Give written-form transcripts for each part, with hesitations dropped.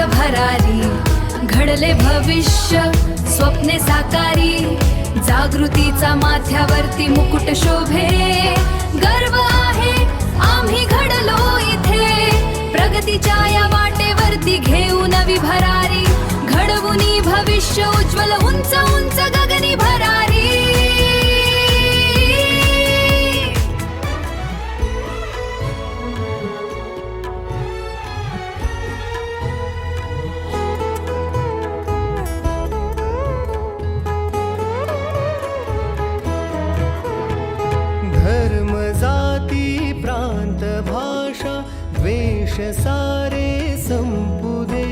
भरारी, घडले भविष्य स्वप्ने साकारी, जागृतीचा माथ्यावरती मुकुट शोभे, गर्व आहे आम्ही घडलो इथे, प्रगतीच्या या वाटेवरती घेऊ नवी भरारी, घडवूनी भविष्य उज्ज्वल उंच उंच गगनी भरारी. धर्म जाती प्रांत भाषा द्वेष सारे संपू दे,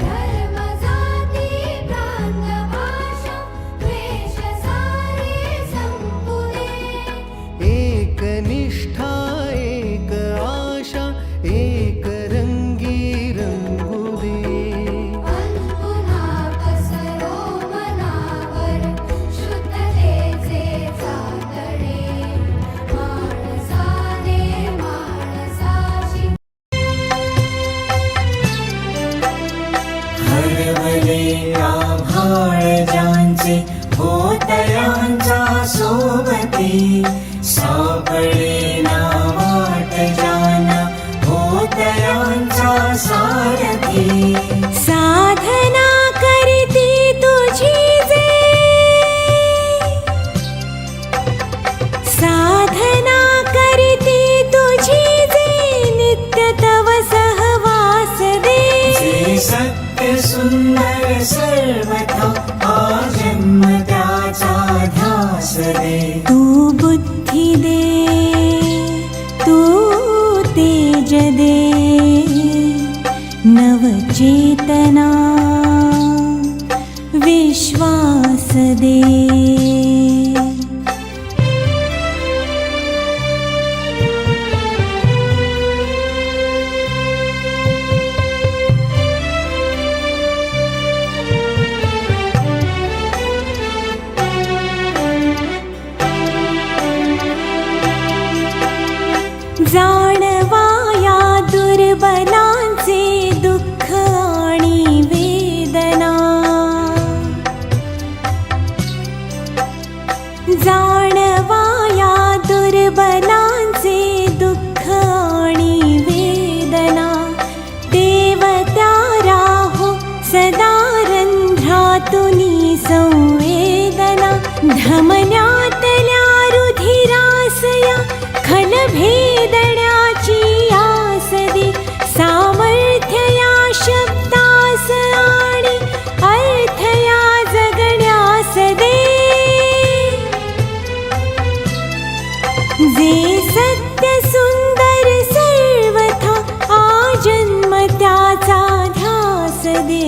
धर्म जाती प्रांत भाषा द्वेष सारे संपू दे, एक निष्ठा एक आशा एक रंगी रंगू दे. पुन्हा पसरो मनावर शुद्धतेचे चांदणे, माणसाने माणसाची हरवले आभाळ ज्यांचे होतयांच्या सोबती, सापडे ना वाट ज्यांना होतयांचा सारथी. साधना करीती तुझी जे, साधना करीती तुझी जे, नित्य तव सहवास दे. जे सत्य सुंदर सर्वथा हा जन्म त्याचा ध्यास दे. तू बुद्धी दे, तू तेज दे, नवचेतना विश्वास दे. जाणवा या दुर्बलांचे दुःख आणि वेदना, जाणवा या दुर्बलांचे दुःख आणि वेदना. देव त्या राहो सदा रंध्रातुनी संवेदना, धमन्यातल्या रुधिरासया खलभेदण्याची आस दे. सामर्थ्य या शब्दास आणि अर्थ या जगण्यास दे. जे सत्य सुंदर सर्वथा आजन्म त्याचा ध्यास दे.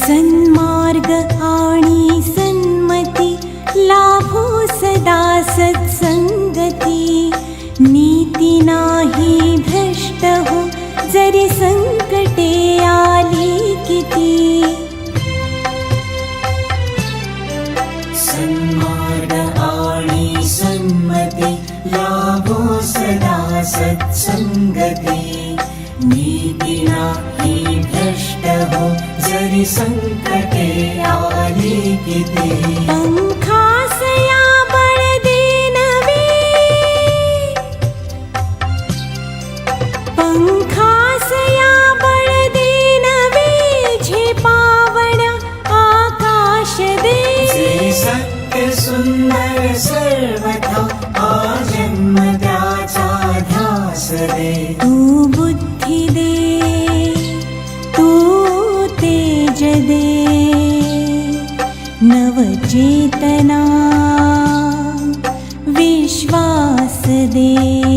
सन्मार्ग आणि सन्मती लाभो सदा सत्संगती, नीती नाही भ्रष्ट हो जरी संकटे आली किती. सन्मार्ग आणि सन्मती लाभो सदा सत्संगती, नीती नाही भ्रष्ट हो जरी संकटे आली किती. पंखासया बळ दे नवे, पंखासया बळ दे नवे, झेपावण्या आकाश दे. जे सत्य सुंदर सर्वथा हा जन्म त्याचा ध्यास दे. तू बुद्धी दे, तू तेज दे, नवचेतना विश्वास दे.